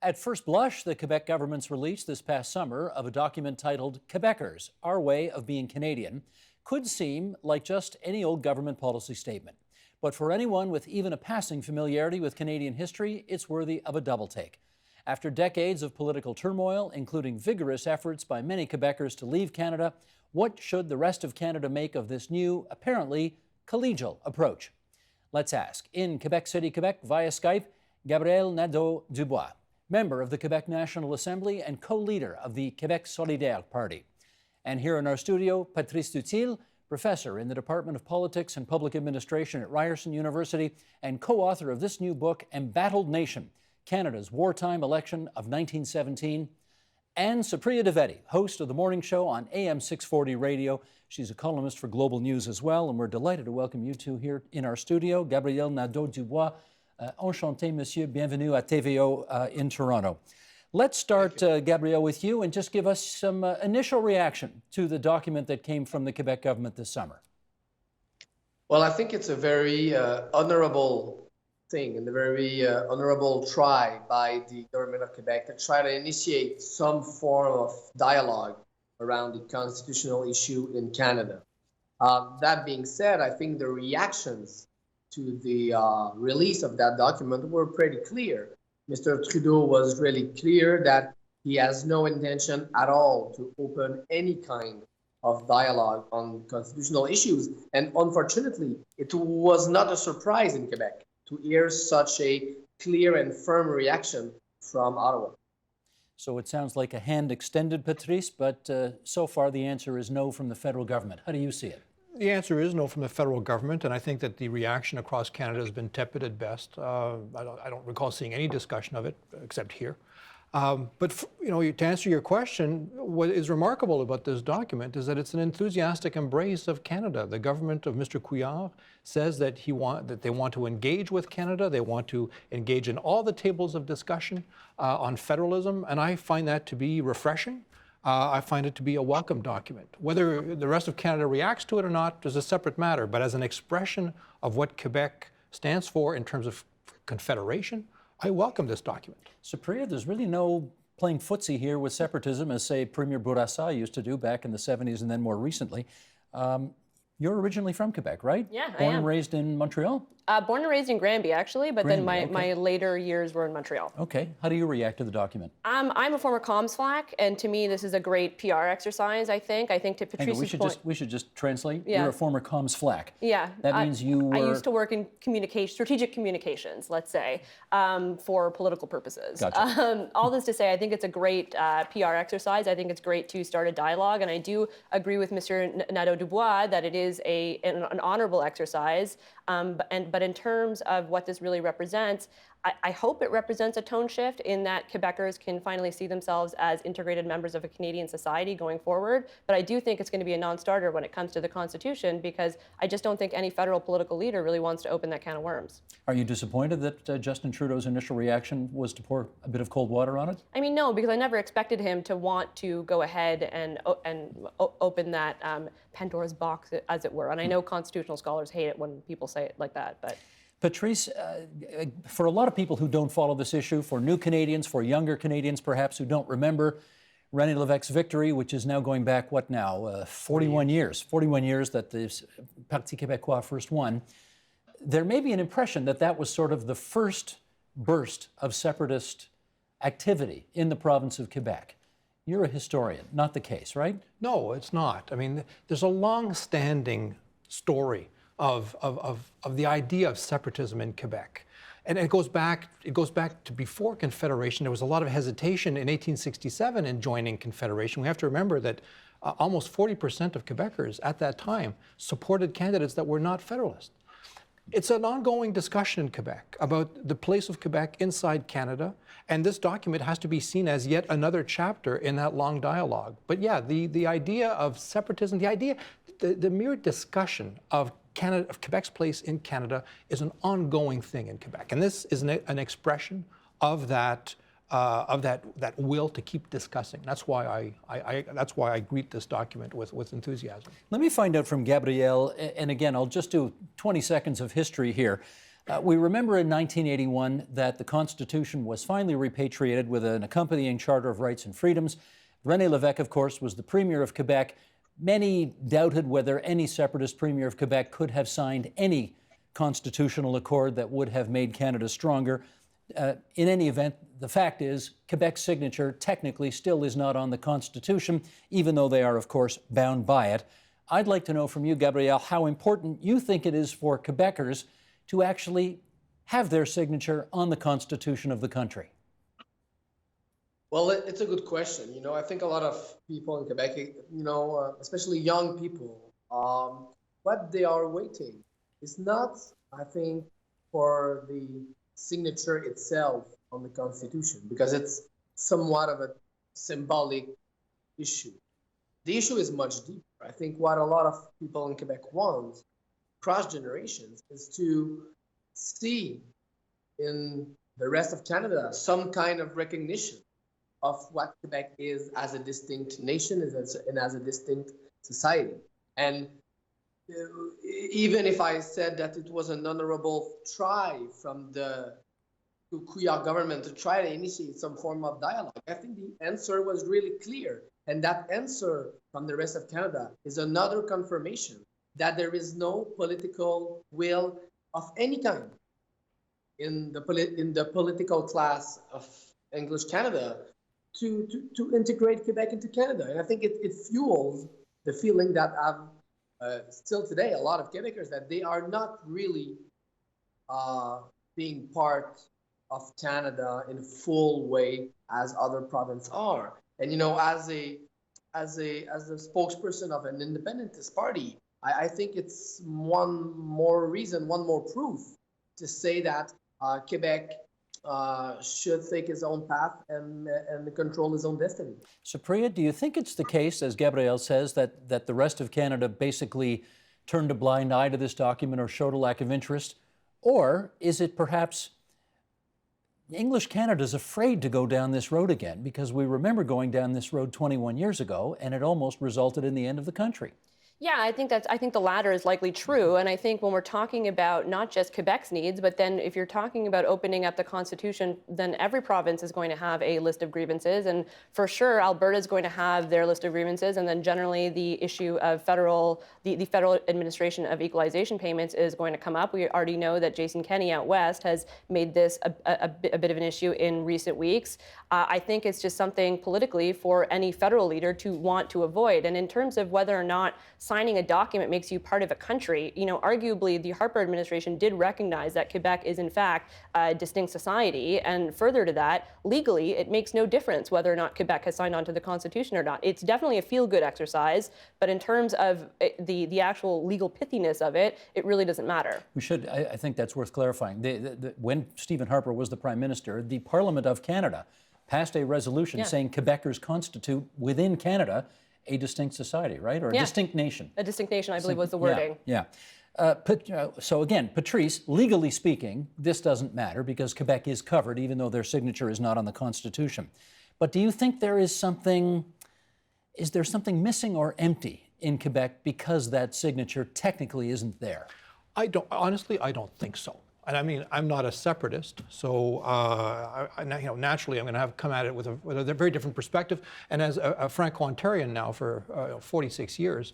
At first blush, the Quebec government's release this past summer of a document titled Quebecers, Our Way of Being Canadian, could seem like just any old government policy statement. But for anyone with even a passing familiarity with Canadian history, it's worthy of a double take. After decades of political turmoil, including vigorous efforts by many Quebecers to leave Canada, what should the rest of Canada make of this new, apparently collegial approach? Let's ask. In Quebec City, Quebec, via Skype, Gabriel Nadeau-Dubois, member of the Quebec National Assembly and co-leader of the Quebec Solidaire Party. And here in our studio, Patrice Dutil, professor in the Department of Politics and Public Administration at Ryerson University and co-author of this new book, Embattled Nation, Canada's Wartime Election of 1917. And Supriya Dwivedi, host of the morning show on AM 640 radio. She's a columnist for Global News as well, and we're delighted to welcome you two here in our studio. Gabriel Nadeau-Dubois, enchanté, monsieur, bienvenue à TVO in Toronto. Let's start, Gabriel, with you and just give us some initial reaction to the document that came from the Quebec government this summer. Well, I think it's a very honorable thing and a very honorable try by the government of Quebec to try to initiate some form of dialogue around the constitutional issue in Canada. That being said, I think the reactions to the release of that document were pretty clear. Mr. Trudeau was really clear that he has no intention at all to open any kind of dialogue on constitutional issues. And unfortunately, it was not a surprise in Quebec to hear such a clear and firm reaction from Ottawa. So it sounds like a hand extended, Patrice, but so far the answer is no from the federal government. How do you see it? The answer is no from the federal government, and I think that the reaction across Canada has been tepid at best. I don't recall seeing any discussion of it, except here. But to answer your question, what is remarkable about this document is that it's an enthusiastic embrace of Canada. The government of Mr. Couillard says that they want to engage with Canada. They want to engage in all the tables of discussion on federalism, and I find that to be refreshing. I find it to be a welcome document. Whether the rest of Canada reacts to it or not is a separate matter, but as an expression of what Quebec stands for in terms of confederation, I welcome this document. Supriya, there's really no playing footsie here with separatism, as, say, Premier Bourassa used to do back in the 70s and then more recently. You're originally from Quebec, right? Yeah, I am. Born and raised in Montreal? Born and raised in Granby, actually, but Granby, then my later years were in Montreal. Okay. How do you react to the document? I'm a former comms flack, and to me, this is a great PR exercise, I think. I think to Patrice's point... We should just translate. Yeah. You're a former comms flack. Yeah. That means you were... I used to work in strategic communications, let's say, for political purposes. Gotcha. All this to say, I think it's a great PR exercise. I think it's great to start a dialogue, and I do agree with Mr. Nadeau-Dubois that it is an honorable exercise, but in terms of what this really represents, I hope it represents a tone shift in that Quebecers can finally see themselves as integrated members of a Canadian society going forward. But I do think it's going to be a non-starter when it comes to the Constitution, because I just don't think any federal political leader really wants to open that can of worms. Are you disappointed that Justin Trudeau's initial reaction was to pour a bit of cold water on it? I mean, no, because I never expected him to want to go ahead and open that Pandora's box, as it were. And I know constitutional scholars hate it when people say it like that, but... Patrice, for a lot of people who don't follow this issue, for new Canadians, for younger Canadians perhaps who don't remember René Lévesque's victory, which is now going back, 41 years. 41 years that the Parti Québécois first won. There may be an impression that that was sort of the first burst of separatist activity in the province of Quebec. You're a historian, not the case, right? No, it's not. I mean, there's a long-standing story of the idea of separatism in Quebec. And it goes back to before Confederation. There was a lot of hesitation in 1867 in joining Confederation. We have to remember that almost 40% of Quebecers at that time supported candidates that were not Federalist. It's an ongoing discussion in Quebec about the place of Quebec inside Canada, and this document has to be seen as yet another chapter in that long dialogue. But yeah, the idea of separatism, the mere discussion of Quebec's place in Canada is an ongoing thing in Quebec, and this is an expression of that will to keep discussing. That's why I greet this document with enthusiasm. Let me find out from Gabrielle, and again, I'll just do 20 seconds of history here. We remember in 1981 that the Constitution was finally repatriated with an accompanying Charter of Rights and Freedoms. René Lévesque, of course, was the Premier of Quebec. Many doubted whether any separatist Premier of Quebec could have signed any constitutional accord that would have made Canada stronger. In any event, the fact is Quebec's signature technically still is not on the Constitution, even though they are, of course, bound by it. I'd like to know from you, Gabrielle, how important you think it is for Quebecers to actually have their signature on the Constitution of the country. Well, it's a good question. I think a lot of people in Quebec, especially young people, what they are waiting is not, I think, for the signature itself on the Constitution, because it's somewhat of a symbolic issue. The issue is much deeper. I think what a lot of people in Quebec want, across generations, is to see in the rest of Canada some kind of recognition of what Quebec is as a distinct nation and as a distinct society. And even if I said that it was an honorable try from the Couillard government to try to initiate some form of dialogue, I think the answer was really clear. And that answer from the rest of Canada is another confirmation that there is no political will of any kind in the political class of English Canada to integrate Quebec into Canada. And I think it fuels the feeling that still today, a lot of Quebecers, that they are not really being part of Canada in a full way as other provinces are. And as a spokesperson of an independentist party, I think it's one more reason, one more proof to say that Quebec should take his own path and control his own destiny. Supriya, do you think it's the case, as Gabrielle says, that the rest of Canada basically turned a blind eye to this document or showed a lack of interest? Or is it perhaps English Canada's afraid to go down this road again, because we remember going down this road 21 years ago and it almost resulted in the end of the country? Yeah, I think the latter is likely true. And I think when we're talking about not just Quebec's needs, but then if you're talking about opening up the Constitution, then every province is going to have a list of grievances. And for sure, Alberta is going to have their list of grievances. And then generally the issue of the federal administration of equalization payments is going to come up. We already know that Jason Kenney out west has made this a bit of an issue in recent weeks. I think it's just something politically for any federal leader to want to avoid. And in terms of whether or not signing a document makes you part of a country, arguably the Harper administration did recognize that Quebec is in fact a distinct society. And further to that, legally, it makes no difference whether or not Quebec has signed on to the Constitution or not. It's definitely a feel-good exercise, but in terms of the actual legal pithiness of it, it really doesn't matter. I think that's worth clarifying. When Stephen Harper was the Prime Minister, the Parliament of Canada passed a resolution saying Quebecers constitute within Canada a distinct society, right? Or a distinct nation. A distinct nation, I believe, was the wording. Yeah. So again, Patrice, legally speaking, this doesn't matter because Quebec is covered, even though their signature is not on the Constitution. But do you think is there something missing or empty in Quebec because that signature technically isn't there? Honestly, I don't think so. And I mean, I'm not a separatist, so naturally I'm going to come at it with a very different perspective. And as a Franco-Ontarian now for 46 years,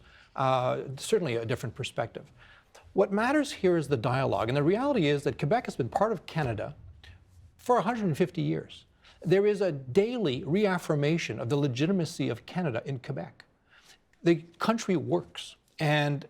certainly a different perspective. What matters here is the dialogue. And the reality is that Quebec has been part of Canada for 150 years. There is a daily reaffirmation of the legitimacy of Canada in Quebec. The country works. And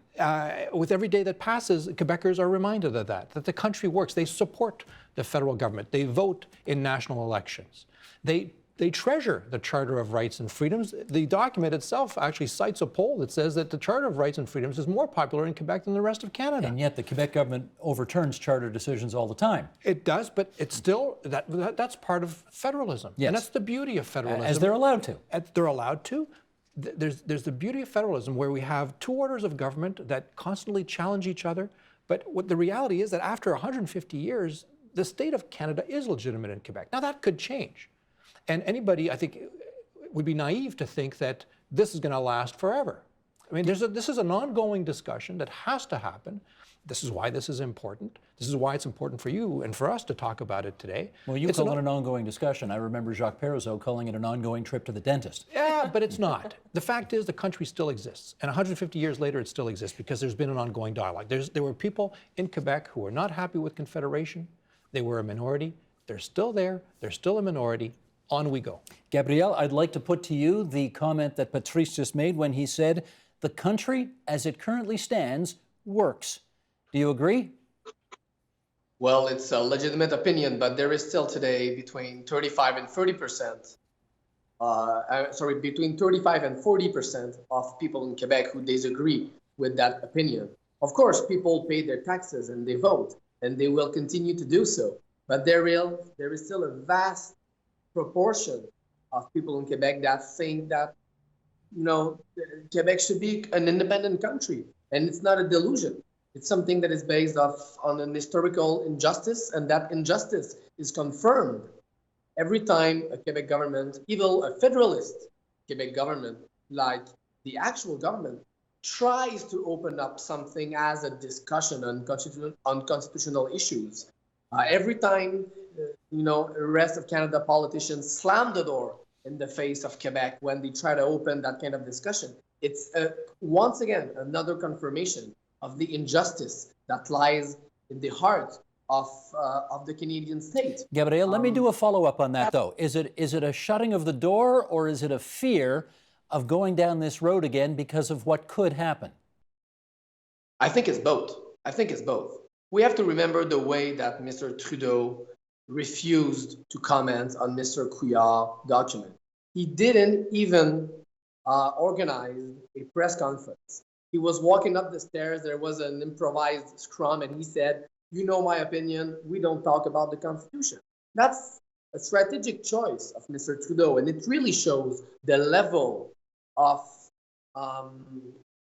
with every day that passes, Quebecers are reminded of that the country works. They support the federal government. They vote in national elections. They treasure the Charter of Rights and Freedoms. The document itself actually cites a poll that says that the Charter of Rights and Freedoms is more popular in Quebec than the rest of Canada. And yet the Quebec government overturns charter decisions all the time. It does, but it's still, that's part of federalism. Yes. And that's the beauty of federalism. As they're allowed to. They're allowed to. There's the beauty of federalism where we have two orders of government that constantly challenge each other. But what the reality is that after 150 years, the state of Canada is legitimate in Quebec. Now that could change. And anybody, I think, would be naive to think that this is going to last forever. I mean, this is an ongoing discussion that has to happen. This is why this is important. This is why it's important for you and for us to talk about it today. Well, you call it an ongoing discussion. I remember Jacques Parizeau calling it an ongoing trip to the dentist. Yeah, but it's not. The fact is the country still exists. And 150 years later, it still exists because there's been an ongoing dialogue. There were people in Quebec who were not happy with Confederation. They were a minority. They're still there. They're still a minority. On we go. Gabrielle, I'd like to put to you the comment that Patrice just made when he said, the country as it currently stands works. Do you agree? Well, it's a legitimate opinion, but there is still today between 35 and 30%, between 35 and 40% of people in Quebec who disagree with that opinion. Of course, people pay their taxes and they vote, and they will continue to do so. But there is still a vast proportion of people in Quebec that think that, Quebec should be an independent country, and it's not a delusion. It's something that is based on an historical injustice, and that injustice is confirmed every time a Quebec government, even a federalist Quebec government, like the actual government, tries to open up something as a discussion on constitutional issues. Every time, the rest of Canada politicians slam the door in the face of Quebec when they try to open that kind of discussion. It's once again another confirmation of the injustice that lies in the heart of the Canadian state. Gabrielle, let me do a follow-up on that, though. Is it a shutting of the door, or is it a fear of going down this road again because of what could happen? I think it's both. We have to remember the way that Mr. Trudeau refused to comment on Mr. Couillard's document. He didn't even organize a press conference. He was walking up the stairs. There was an improvised scrum, and he said, my opinion, we don't talk about the Constitution. That's a strategic choice of Mr. Trudeau, and it really shows the level of,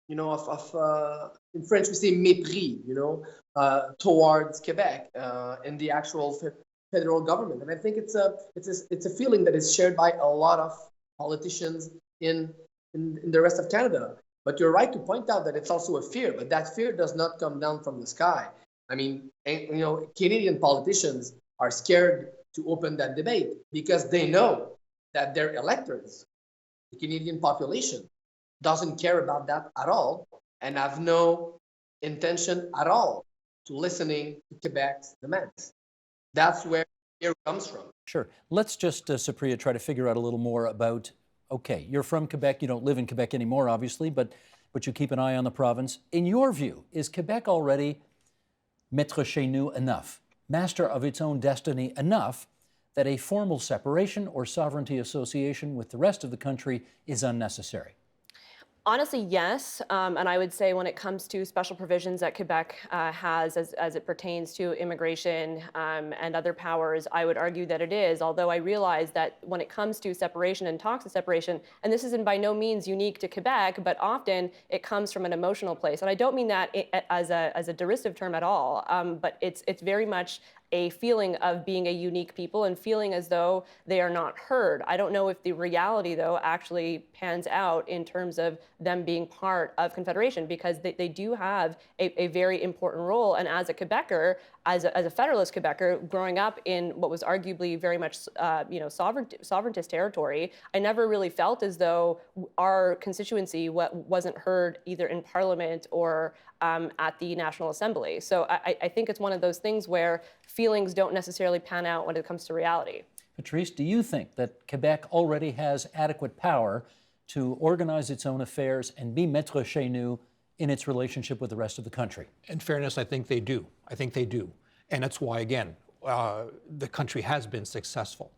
in French we say mépris, towards Quebec and the actual federal government. And I think it's a feeling that is shared by a lot of politicians in the rest of Canada. But you're right to point out that it's also a fear, but that fear does not come down from the sky. I mean, Canadian politicians are scared to open that debate because they know that their electors, the Canadian population, doesn't care about that at all and have no intention at all to listening to Quebec's demands. That's where fear comes from. Sure. Let's just, Supriya, try to figure out a little more about, okay, you're from Quebec, you don't live in Quebec anymore, obviously, but you keep an eye on the province. In your view, is Quebec already maître chez nous enough, master of its own destiny enough, that a formal separation or sovereignty association with the rest of the country is unnecessary? Honestly, yes. And I would say when it comes to special provisions that Quebec has as it pertains to immigration and other powers, I would argue that it is, although I realize that when it comes to separation and talks of separation, and this isn't by no means unique to Quebec, but often it comes from an emotional place. And I don't mean that as a derisive term at all, but it's very much a feeling of being a unique people and feeling as though they are not heard. I don't know if the reality, though, actually pans out in terms of them being part of Confederation, because they do have a very important role. And as a Quebecer, as a Federalist Quebecer, growing up in what was arguably very much sovereigntist territory, I never really felt as though our constituency wasn't heard either in Parliament or at the National Assembly. So I think it's one of those things where feelings don't necessarily pan out when it comes to reality. Patrice, do you think that Quebec already has adequate power to organize its own affairs and be maître chez nous in its relationship with the rest of the country? In fairness, I think they do. And that's why, again, the country has been successful.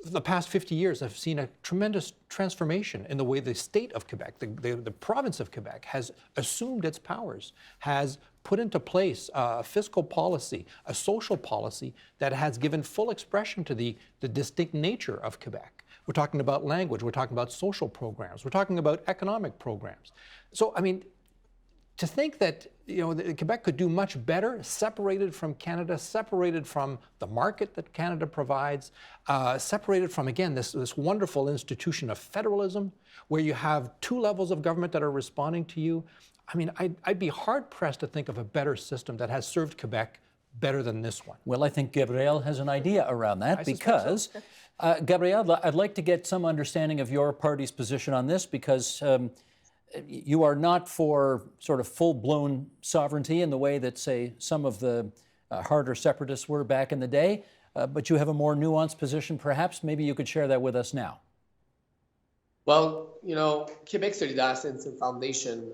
The past 50 years have seen a tremendous transformation in the way the state of Quebec, the province of Quebec, has assumed its powers, has put into place a fiscal policy, a social policy that has given full expression to the distinct nature of Quebec. We're talking about language, we're talking about social programs, we're talking about economic programs. So, I mean, to think that Quebec could do much better, separated from Canada, separated from the market that Canada provides, separated from, again, this wonderful institution of federalism, where you have two levels of government that are responding to you, I mean, I'd be hard-pressed to think of a better system that has served Quebec better than this one. Well, I think Gabriel has an idea around that because, Gabriel, I'd like to get some understanding of your party's position on this because you are not for sort of full-blown sovereignty in the way that, say, some of the harder separatists were back in the day, but you have a more nuanced position, perhaps. Maybe you could share that with us now. Well, you know, Quebec Solidaire since the foundation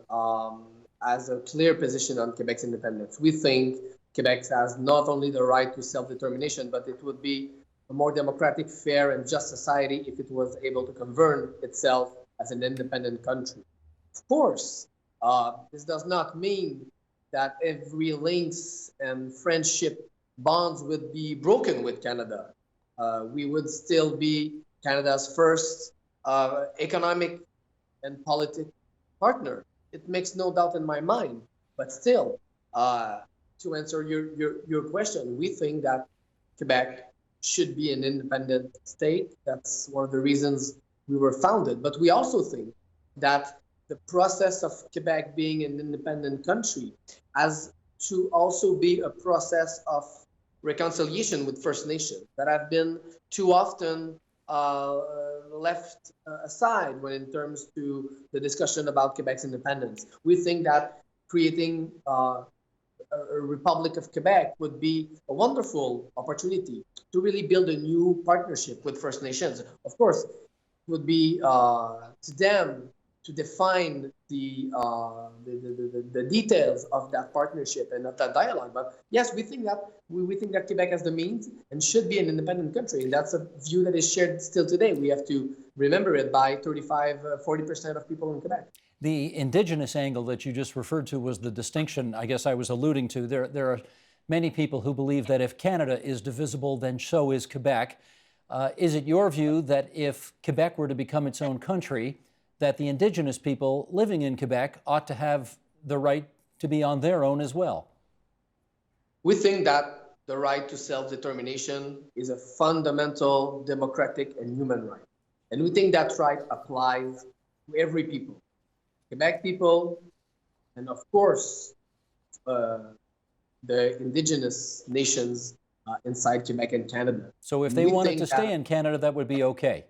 has a clear position on Quebec's independence. We think Quebec has not only the right to self-determination, but it would be a more democratic, fair, and just society if it was able to govern itself as an independent country. Of course, this does not mean that every links and friendship bonds would be broken with Canada. We would still be Canada's first economic and political partner. It makes no doubt in my mind. But still, to answer your question, we think that Quebec should be an independent state. That's one of the reasons we were founded. But we also think that the process of Quebec being an independent country has to also be a process of reconciliation with First Nations that have been too often left aside when in terms to the discussion about Quebec's independence. We think that creating a Republic of Quebec would be a wonderful opportunity to really build a new partnership with First Nations. Of course, it would be to them to define the details of that partnership and of that dialogue. But yes, we think that Quebec has the means and should be an independent country, and that's a view that is shared still today. We have to remember it by 40% of people in Quebec. The Indigenous angle that you just referred to was the distinction I guess I was alluding to. There are many people who believe that if Canada is divisible, then so is Quebec. Is it your view that if Quebec were to become its own country, that the Indigenous people living in Quebec ought to have the right to be on their own as well? We think that the right to self-determination is a fundamental democratic and human right. And we think that right applies to every people. Quebec people, and of course, the Indigenous nations inside Quebec and Canada. So if they wanted to stay in Canada, that would be okay?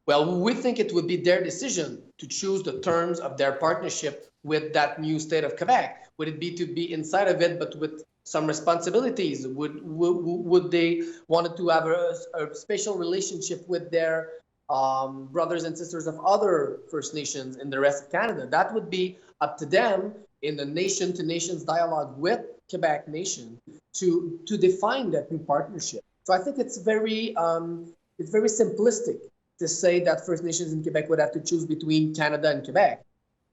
Well, we think it would be their decision to choose the terms of their partnership with that new state of Quebec. Would it be to be inside of it, but with some responsibilities? Would they want to have a special relationship with their brothers and sisters of other First Nations in the rest of Canada? That would be up to them in the nation-to-nations dialogue with Quebec nation to define that new partnership. So I think it's very simplistic to say that First Nations in Quebec would have to choose between Canada and Quebec.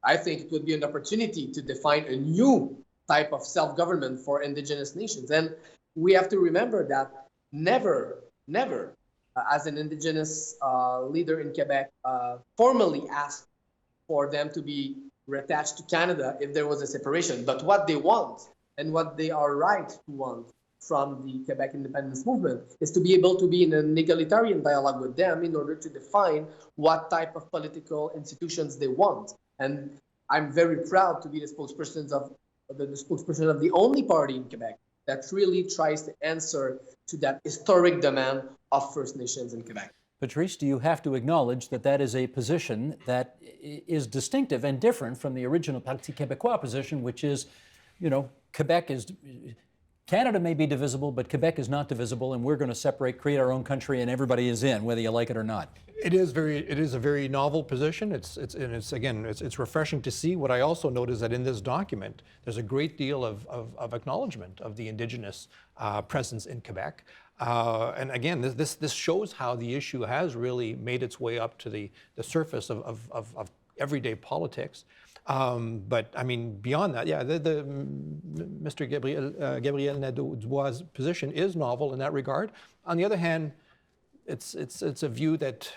I think it would be an opportunity to define a new type of self-government for Indigenous nations. And we have to remember that never, as an Indigenous leader in Quebec, formally asked for them to be reattached to Canada if there was a separation. But what they want and what they are right to want from the Quebec independence movement is to be able to be in an egalitarian dialogue with them in order to define what type of political institutions they want. And I'm very proud to be the spokesperson of the only party in Quebec that really tries to answer to that historic demand of First Nations in Quebec. Patrice, do you have to acknowledge that that is a position that is distinctive and different from the original Parti Québécois position, which is, Canada may be divisible, but Quebec is not divisible, and we're going to separate, create our own country, and everybody is in, whether you like it or not. It is a very novel position. It's refreshing to see. What I also note is that in this document, there's a great deal of acknowledgement of the Indigenous presence in Quebec. And again, this shows how the issue has really made its way up to the surface of everyday politics. But I mean, beyond that, yeah, Mr. Gabriel Nadeau-Dubois' position is novel in that regard. On the other hand, it's a view that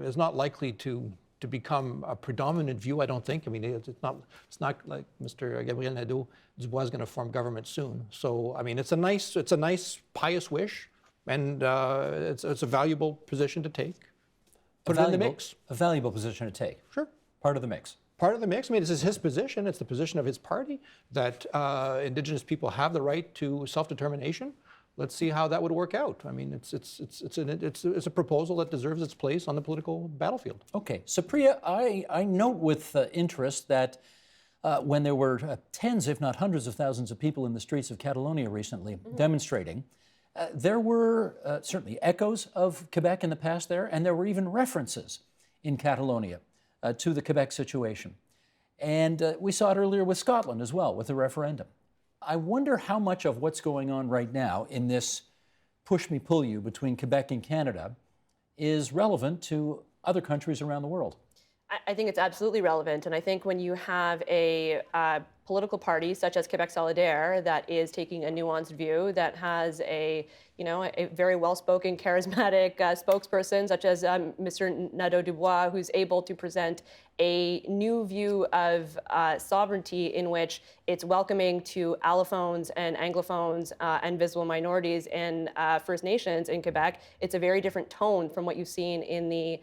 is not likely to become a predominant view, I don't think. I mean, it's not like Mr. Gabriel Nadeau-Dubois is going to form government soon. So I mean, it's a nice pious wish, and it's a valuable position to take. Put it in the mix. A valuable position to take. Sure. Part of the mix. part of the mix. I mean, this is his position. It's the position of his party that Indigenous people have the right to self-determination. Let's see how that would work out. I mean, it's a proposal that deserves its place on the political battlefield. Okay, Supriya, I note with interest that when there were tens, if not hundreds of thousands of people in the streets of Catalonia recently demonstrating, there were certainly echoes of Quebec in the past there, and there were even references in Catalonia to the Quebec situation. And we saw it earlier with Scotland as well, with the referendum. I wonder how much of what's going on right now in this push-me-pull-you between Quebec and Canada is relevant to other countries around the world. I think it's absolutely relevant, and I think when you have a political party such as Quebec Solidaire that is taking a nuanced view, that has a very well-spoken, charismatic spokesperson such as Mr. Nadeau-Dubois, who's able to present a new view of sovereignty in which it's welcoming to allophones and anglophones and visible minorities and First Nations in Quebec. It's a very different tone from what you've seen in the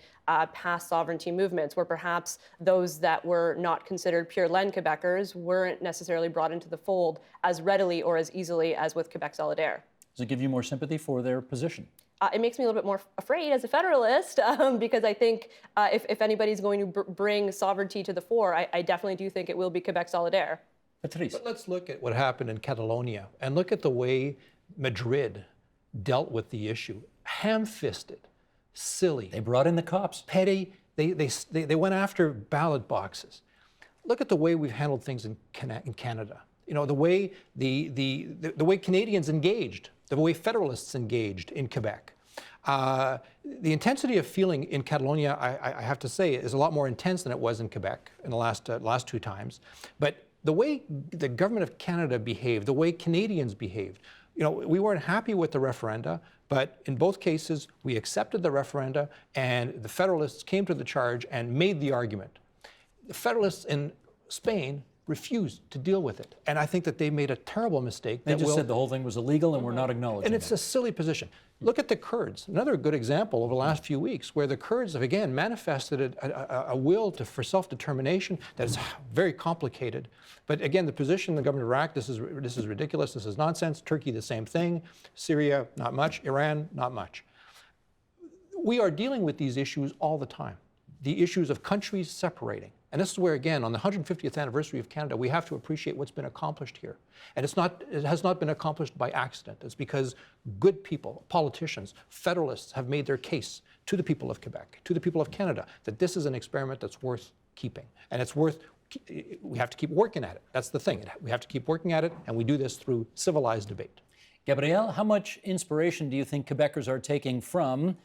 past sovereignty movements, where perhaps those that were not considered pure laine Quebecers weren't necessarily brought into the fold as readily or as easily as with Quebec Solidaire. Does it give you more sympathy for their position? It makes me a little bit more afraid as a federalist because I think if anybody's going to bring sovereignty to the fore, I definitely do think it will be Quebec Solidaire. Patrice. But let's look at what happened in Catalonia and look at the way Madrid dealt with the issue. Ham-fisted, silly. They brought in the cops. Petty. They went after ballot boxes. Look at the way we've handled things in Canada. You know, the way the way Canadians engaged, the way Federalists engaged in Quebec. The intensity of feeling in Catalonia, I have to say, is a lot more intense than it was in Quebec in the last two times. But the way the government of Canada behaved, the way Canadians behaved, you know, we weren't happy with the referenda, but in both cases, we accepted the referenda, and the Federalists came to the charge and made the argument. The Federalists in Spain refused to deal with it. And I think that they made a terrible mistake. They just said the whole thing was illegal and we're not acknowledging it. And it's a silly position. Look at the Kurds, another good example over the last few weeks, where the Kurds have again manifested a will for self-determination that is very complicated. But again, the position of the government of Iraq, this is ridiculous, this is nonsense. Turkey, the same thing. Syria, not much. Iran, not much. We are dealing with these issues all the time. The issues of countries separating. And this is where, again, on the 150th anniversary of Canada, we have to appreciate what's been accomplished here. And it has not been accomplished by accident. It's because good people, politicians, Federalists have made their case to the people of Quebec, to the people of Canada, that this is an experiment that's worth keeping. And it's worth, we have to keep working at it. That's the thing. We have to keep working at it, and we do this through civilized debate. Gabrielle, how much inspiration do you think Quebecers are taking from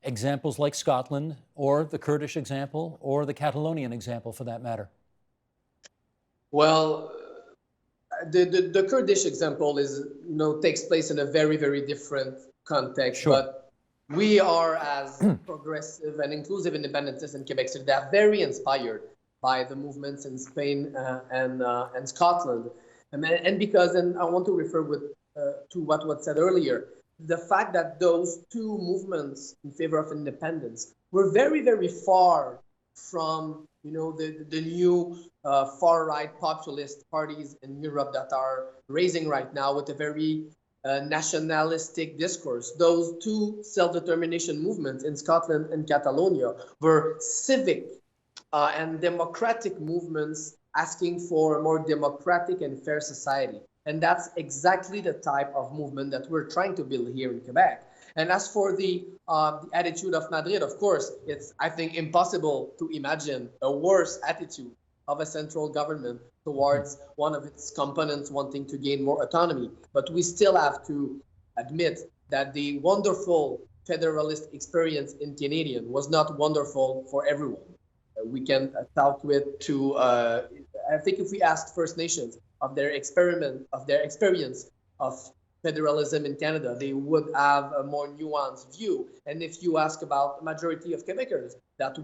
examples like Scotland, or the Kurdish example, or the Catalonian example, for that matter? Well, the Kurdish example is, takes place in a very, very different context. Sure. But we are, as progressive and inclusive independentists in Quebec, so they are very inspired by the movements in Spain and Scotland, and because, and I want to refer to what was said earlier. The fact that those two movements in favor of independence were very, very far from, the new far-right populist parties in Europe that are raising right now with a very nationalistic discourse. Those two self-determination movements in Scotland and Catalonia were civic and democratic movements asking for a more democratic and fair society. And that's exactly the type of movement that we're trying to build here in Quebec. And as for the attitude of Madrid, of course, it's, I think, impossible to imagine a worse attitude of a central government towards one of its components wanting to gain more autonomy. But we still have to admit that the wonderful federalist experience in Canadian was not wonderful for everyone. We can talk to, I think if we asked First Nations of their experience of federalism in Canada, they would have a more nuanced view. And if you ask about the majority of Quebecers that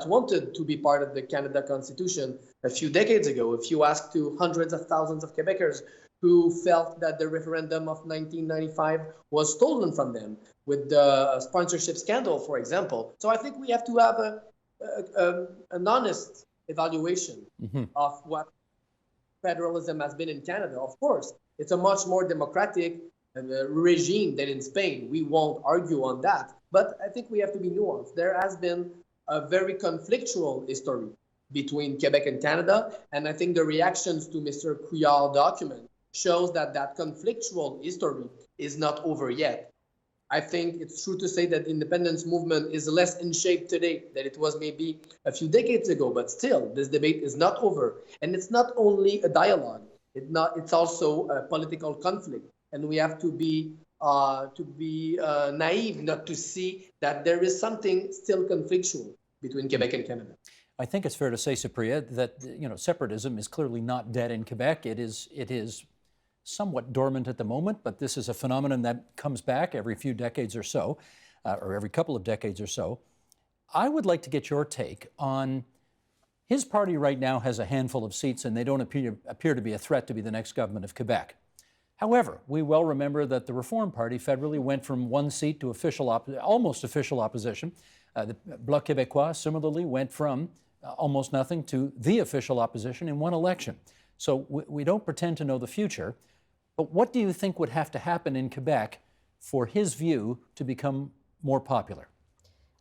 wanted to be part of the Canada Constitution a few decades ago, if you ask to hundreds of thousands of Quebecers who felt that the referendum of 1995 was stolen from them with the sponsorship scandal, for example. So I think we have to have an honest evaluation of what federalism has been in Canada. Of course, it's a much more democratic regime than in Spain. We won't argue on that. But I think we have to be nuanced. There has been a very conflictual history between Quebec and Canada, and I think the reactions to Mr. Couillard's document shows that that conflictual history is not over yet. I think it's true to say that the independence movement is less in shape today than it was maybe a few decades ago, but still, this debate is not over. And it's not only a dialogue, it's also a political conflict. And we have to be naive not to see that there is something still conflictual between Quebec and Canada. I think it's fair to say, Supriya, that separatism is clearly not dead in Quebec. It is somewhat dormant at the moment, but this is a phenomenon that comes back every few decades or so, or every couple of decades or so. I would like to get your take on his party right now has a handful of seats and they don't appear to be a threat to be the next government of Quebec. However, we well remember that the Reform Party federally went from one seat to almost official opposition. The Bloc Québécois similarly went from almost nothing to the official opposition in one election. So we don't pretend to know the future. But what do you think would have to happen in Quebec for his view to become more popular?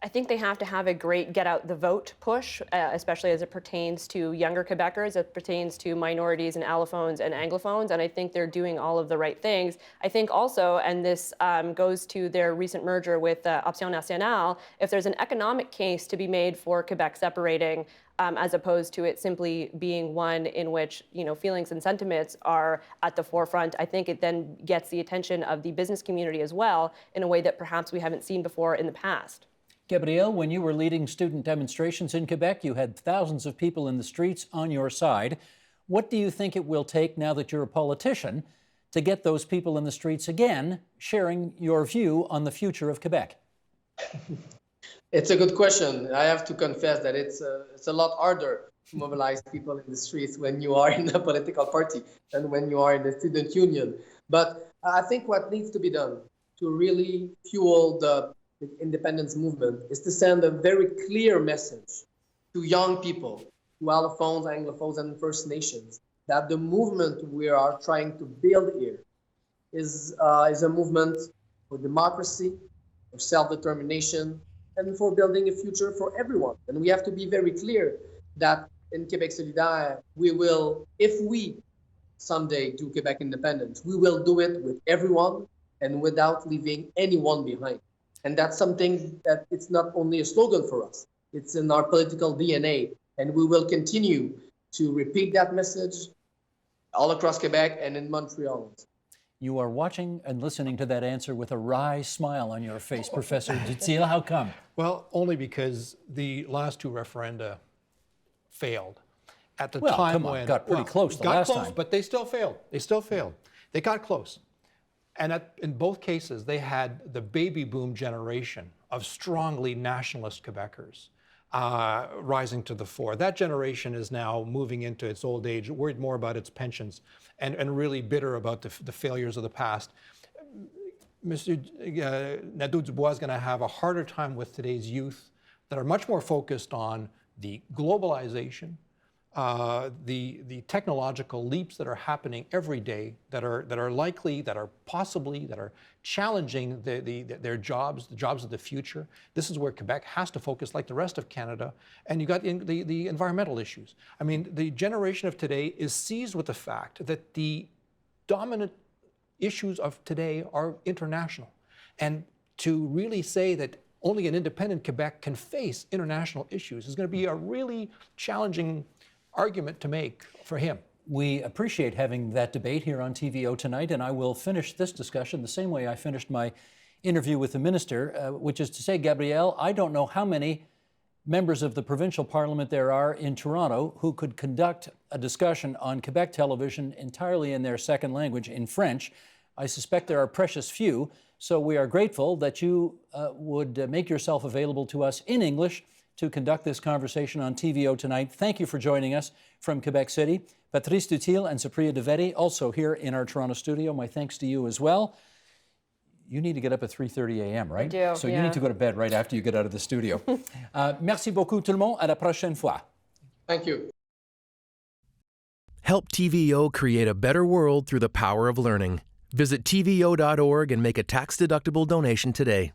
I think they have to have a great get out the vote push, especially as it pertains to younger Quebecers, as it pertains to minorities and allophones and anglophones, and I think they're doing all of the right things. I think also, and this goes to their recent merger with Option Nationale, if there's an economic case to be made for Quebec separating, as opposed to it simply being one in which feelings and sentiments are at the forefront, I think it then gets the attention of the business community as well in a way that perhaps we haven't seen before in the past. Gabrielle, when you were leading student demonstrations in Quebec, you had thousands of people in the streets on your side. What do you think it will take now that you're a politician to get those people in the streets again, sharing your view on the future of Quebec? It's a good question. I have to confess that it's a lot harder to mobilize people in the streets when you are in a political party than when you are in the student union. But I think what needs to be done to really fuel the independence movement is to send a very clear message to young people, to allophones, anglophones, and First Nations, that the movement we are trying to build here is a movement for democracy, for self-determination, and for building a future for everyone. And we have to be very clear that in Québec Solidaire, we will, if we someday do Quebec independence, we will do it with everyone and without leaving anyone behind. And that's something that it's not only a slogan for us, it's in our political DNA. And we will continue to repeat that message all across Quebec and in Montreal. You are watching and listening to that answer with a wry smile on your face, Professor Dutil. How come? Well, only because the last two referenda failed. At the Well, time come on, when got pretty close the got last close, time. but they still failed. They still failed. They got close. And in both cases, they had the baby boom generation of strongly nationalist Quebecers rising to the fore. That generation is now moving into its old age, worried more about its pensions and really bitter about the failures of the past. Mr. Nadeau-Dubois is going to have a harder time with today's youth that are much more focused on the globalization, the technological leaps that are happening every day that are likely, that are possibly, that are challenging their jobs, the jobs of the future. This is where Quebec has to focus like the rest of Canada. And you got the environmental issues. I mean, the generation of today is seized with the fact that the dominant issues of today are international. And to really say that only an independent Quebec can face international issues is going to be a really challenging argument to make for him. We appreciate having that debate here on TVO tonight, and I will finish this discussion the same way I finished my interview with the minister, which is to say, Gabrielle, I don't know how many members of the provincial parliament there are in Toronto who could conduct a discussion on Quebec television entirely in their second language, in French. I suspect there are precious few, so we are grateful that you would make yourself available to us in English to conduct this conversation on TVO tonight. Thank you for joining us from Quebec City. Patrice Dutil and Supriya Dwivedi, also here in our Toronto studio. My thanks to you as well. You need to get up at 3:30 a.m., right? I do, So yeah. you need to go to bed right after you get out of the studio. Merci beaucoup tout le monde. À la prochaine fois. Thank you. Help TVO create a better world through the power of learning. Visit TVO.org and make a tax-deductible donation today.